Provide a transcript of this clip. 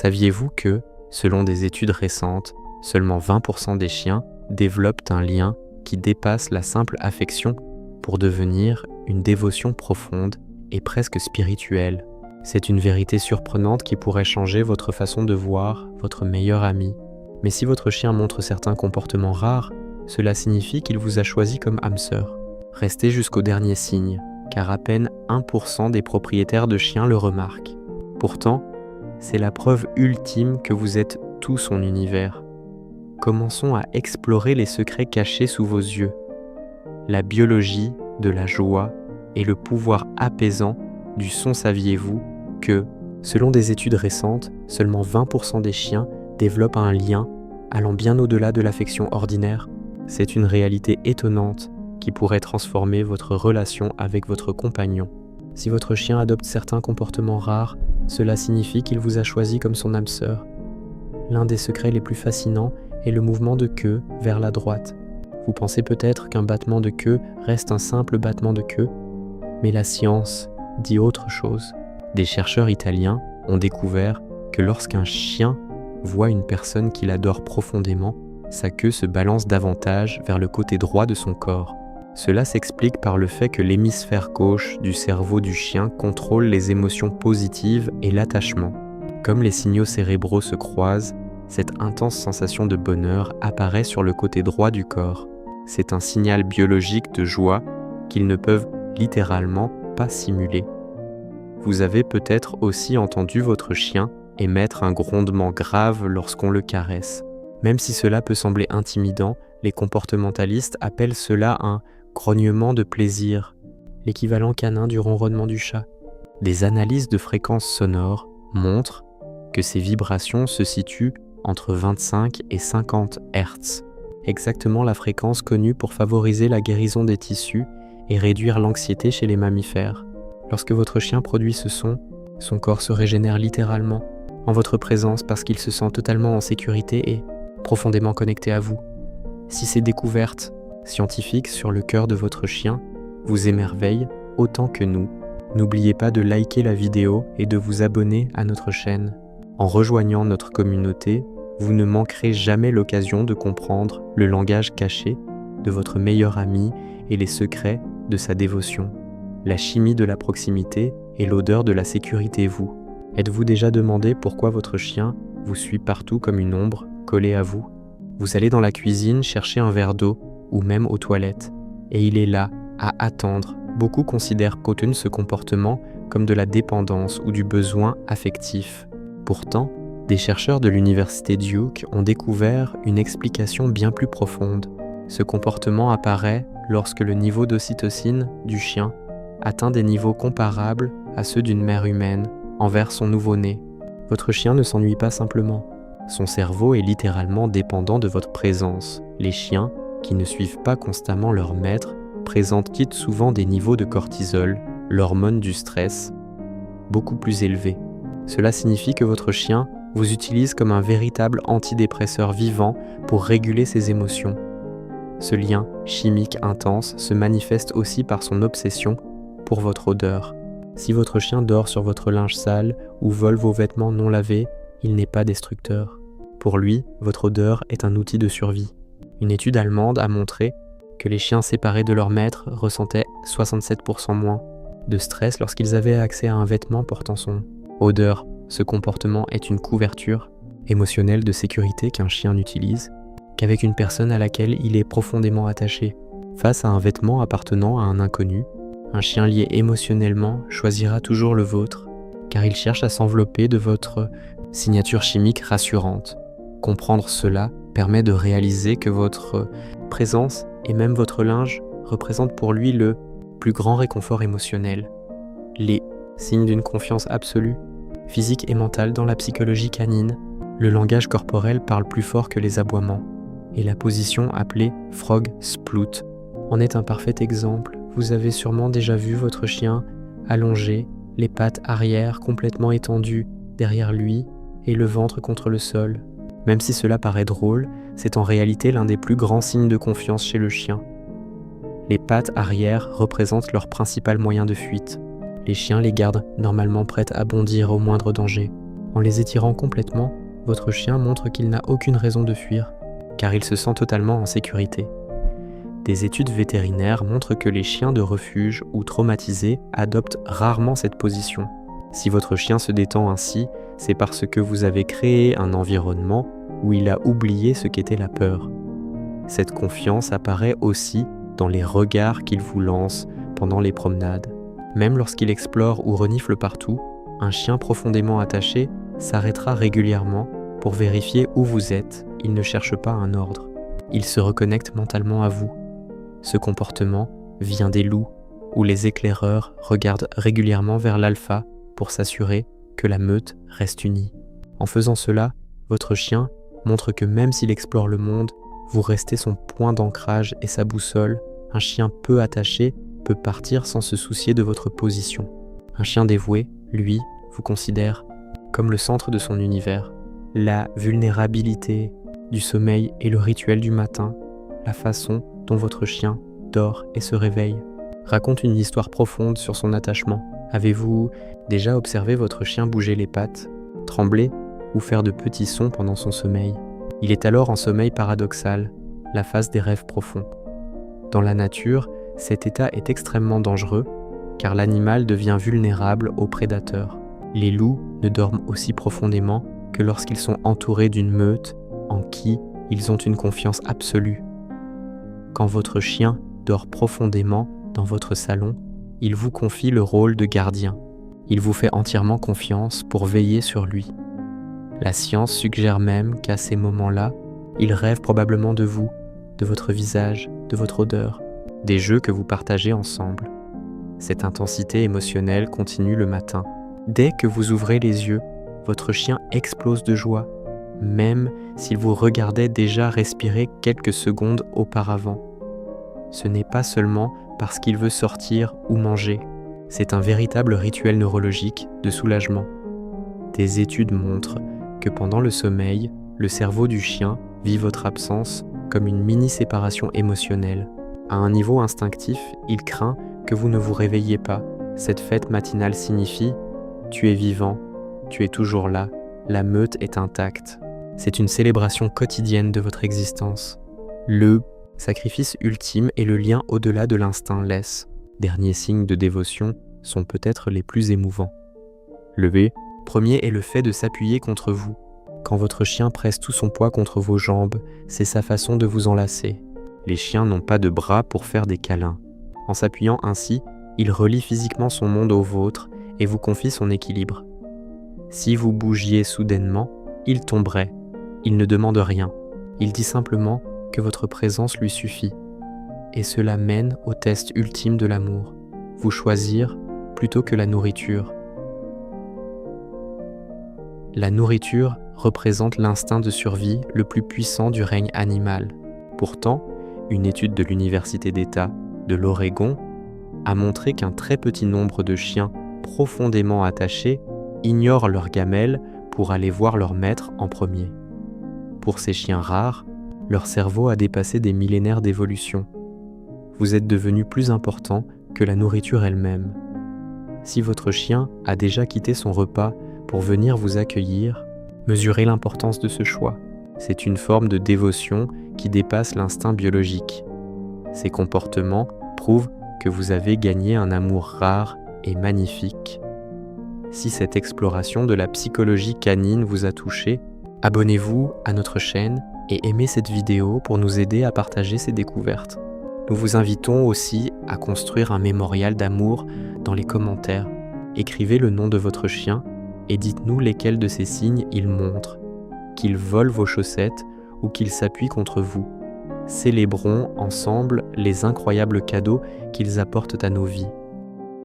Saviez-vous que, selon des études récentes, seulement 20% des chiens développent un lien qui dépasse la simple affection pour devenir une dévotion profonde et presque spirituelle? C'est une vérité surprenante qui pourrait changer votre façon de voir votre meilleur ami. Mais si votre chien montre certains comportements rares, cela signifie qu'il vous a choisi comme âme sœur. Restez jusqu'au dernier signe, car à peine 1% des propriétaires de chiens le remarquent. Pourtant, c'est la preuve ultime que vous êtes tout son univers. Commençons à explorer les secrets cachés sous vos yeux. La biologie de la joie et le pouvoir apaisant du son. Saviez-vous que, selon des études récentes, seulement 20% des chiens développent un lien allant bien au-delà de l'affection ordinaire? C'est une réalité étonnante qui pourrait transformer votre relation avec votre compagnon. Si votre chien adopte certains comportements rares, cela signifie qu'il vous a choisi comme son âme sœur. L'un des secrets les plus fascinants est le mouvement de queue vers la droite. Vous pensez peut-être qu'un battement de queue reste un simple battement de queue, mais la science dit autre chose. Des chercheurs italiens ont découvert que lorsqu'un chien voit une personne qu'il adore profondément, sa queue se balance davantage vers le côté droit de son corps. Cela s'explique par le fait que l'hémisphère gauche du cerveau du chien contrôle les émotions positives et l'attachement. Comme les signaux cérébraux se croisent, cette intense sensation de bonheur apparaît sur le côté droit du corps. C'est un signal biologique de joie qu'ils ne peuvent littéralement pas simuler. Vous avez peut-être aussi entendu votre chien émettre un grondement grave lorsqu'on le caresse. Même si cela peut sembler intimidant, les comportementalistes appellent cela un grognement de plaisir, l'équivalent canin du ronronnement du chat. Des analyses de fréquences sonores montrent que ces vibrations se situent entre 25 et 50 Hz, exactement la fréquence connue pour favoriser la guérison des tissus et réduire l'anxiété chez les mammifères. Lorsque votre chien produit ce son corps se régénère littéralement en votre présence parce qu'il se sent totalement en sécurité et profondément connecté à vous. Si ces découvertes scientifiques sur le cœur de votre chien vous émerveillent autant que nous, n'oubliez pas de liker la vidéo et de vous abonner à notre chaîne. En rejoignant notre communauté, vous ne manquerez jamais l'occasion de comprendre le langage caché de votre meilleur ami et les secrets de sa dévotion, la chimie de la proximité et l'odeur de la sécurité. Êtes-vous déjà demandé pourquoi votre chien vous suit partout comme une ombre collée à vous? Vous allez dans la cuisine chercher un verre d'eau ou même aux toilettes, et il est là, à attendre. Beaucoup considèrent qu'aucun ce comportement comme de la dépendance ou du besoin affectif. Pourtant, des chercheurs de l'université Duke ont découvert une explication bien plus profonde. Ce comportement apparaît lorsque le niveau d'ocytocine du chien atteint des niveaux comparables à ceux d'une mère humaine envers son nouveau-né. Votre chien ne s'ennuie pas simplement. Son cerveau est littéralement dépendant de votre présence. Les chiens, qui ne suivent pas constamment leur maître, présentent souvent des niveaux de cortisol, l'hormone du stress, beaucoup plus élevés. Cela signifie que votre chien vous utilise comme un véritable antidépresseur vivant pour réguler ses émotions. Ce lien chimique intense se manifeste aussi par son obsession pour votre odeur. Si votre chien dort sur votre linge sale ou vole vos vêtements non lavés, il n'est pas destructeur. Pour lui, votre odeur est un outil de survie. Une étude allemande a montré que les chiens séparés de leur maître ressentaient 67% moins de stress lorsqu'ils avaient accès à un vêtement portant son odeur. Ce comportement est une couverture émotionnelle de sécurité qu'un chien n'utilise qu'avec une personne à laquelle il est profondément attaché. Face à un vêtement appartenant à un inconnu, un chien lié émotionnellement choisira toujours le vôtre, car il cherche à s'envelopper de votre signature chimique rassurante. Comprendre cela permet de réaliser que votre présence et même votre linge représentent pour lui le plus grand réconfort émotionnel. Les signes d'une confiance absolue, physique et mentale dans la psychologie canine, le langage corporel parle plus fort que les aboiements, et la position appelée frog sploot en est un parfait exemple. Vous avez sûrement déjà vu votre chien allongé, les pattes arrière complètement étendues derrière lui et le ventre contre le sol. Même si cela paraît drôle, c'est en réalité l'un des plus grands signes de confiance chez le chien. Les pattes arrière représentent leur principal moyen de fuite. Les chiens les gardent normalement prêtes à bondir au moindre danger. En les étirant complètement, votre chien montre qu'il n'a aucune raison de fuir, car il se sent totalement en sécurité. Des études vétérinaires montrent que les chiens de refuge ou traumatisés adoptent rarement cette position. Si votre chien se détend ainsi, c'est parce que vous avez créé un environnement où il a oublié ce qu'était la peur. Cette confiance apparaît aussi dans les regards qu'il vous lance pendant les promenades. Même lorsqu'il explore ou renifle partout, un chien profondément attaché s'arrêtera régulièrement pour vérifier où vous êtes. Il ne cherche pas un ordre. Il se reconnecte mentalement à vous. Ce comportement vient des loups, où les éclaireurs regardent régulièrement vers l'alpha pour s'assurer que la meute reste unie. En faisant cela, votre chien montre que même s'il explore le monde, vous restez son point d'ancrage et sa boussole. Un chien peu attaché peut partir sans se soucier de votre position. Un chien dévoué, lui, vous considère comme le centre de son univers. La vulnérabilité du sommeil et le rituel du matin, la façon dont votre chien dort et se réveille, raconte une histoire profonde sur son attachement. Avez-vous déjà observé votre chien bouger les pattes, trembler ou faire de petits sons pendant son sommeil? Il est alors en sommeil paradoxal, la phase des rêves profonds. Dans la nature, cet état est extrêmement dangereux car l'animal devient vulnérable aux prédateurs. Les loups ne dorment aussi profondément que lorsqu'ils sont entourés d'une meute en qui ils ont une confiance absolue. Quand votre chien dort profondément dans votre salon, il vous confie le rôle de gardien. Il vous fait entièrement confiance pour veiller sur lui. La science suggère même qu'à ces moments-là, il rêve probablement de vous, de votre visage, de votre odeur, des jeux que vous partagez ensemble. Cette intensité émotionnelle continue le matin. Dès que vous ouvrez les yeux, votre chien explose de joie, même s'il vous regardait déjà respirer quelques secondes auparavant. Ce n'est pas seulement parce qu'il veut sortir ou manger, c'est un véritable rituel neurologique de soulagement. Des études montrent que pendant le sommeil, le cerveau du chien vit votre absence comme une mini-séparation émotionnelle. À un niveau instinctif, il craint que vous ne vous réveilliez pas. Cette fête matinale signifie « tu es vivant, tu es toujours là, la meute est intacte ». C'est une célébration quotidienne de votre existence. Le sacrifice ultime et le lien au-delà de l'instinct laisse. Derniers signes de dévotion sont peut-être les plus émouvants. Le B, premier est le fait de s'appuyer contre vous. Quand votre chien presse tout son poids contre vos jambes, c'est sa façon de vous enlacer. Les chiens n'ont pas de bras pour faire des câlins. En s'appuyant ainsi, il relie physiquement son monde au vôtre et vous confie son équilibre. Si vous bougiez soudainement, il tomberait. Il ne demande rien. Il dit simplement que votre présence lui suffit. Et cela mène au test ultime de l'amour. Vous choisir plutôt que la nourriture. La nourriture représente l'instinct de survie le plus puissant du règne animal. Pourtant, une étude de l'Université d'État de l'Oregon a montré qu'un très petit nombre de chiens profondément attachés ignorent leurs gamelles pour aller voir leur maître en premier. Pour ces chiens rares, leur cerveau a dépassé des millénaires d'évolution. Vous êtes devenu plus important que la nourriture elle-même. Si votre chien a déjà quitté son repas pour venir vous accueillir, mesurez l'importance de ce choix. C'est une forme de dévotion qui dépasse l'instinct biologique. Ces comportements prouvent que vous avez gagné un amour rare et magnifique. Si cette exploration de la psychologie canine vous a touché, abonnez-vous à notre chaîne et aimez cette vidéo pour nous aider à partager ces découvertes. Nous vous invitons aussi à construire un mémorial d'amour dans les commentaires. Écrivez le nom de votre chien et dites-nous lesquels de ces signes il montre, qu'il vole vos chaussettes ou qu'il s'appuie contre vous. Célébrons ensemble les incroyables cadeaux qu'ils apportent à nos vies.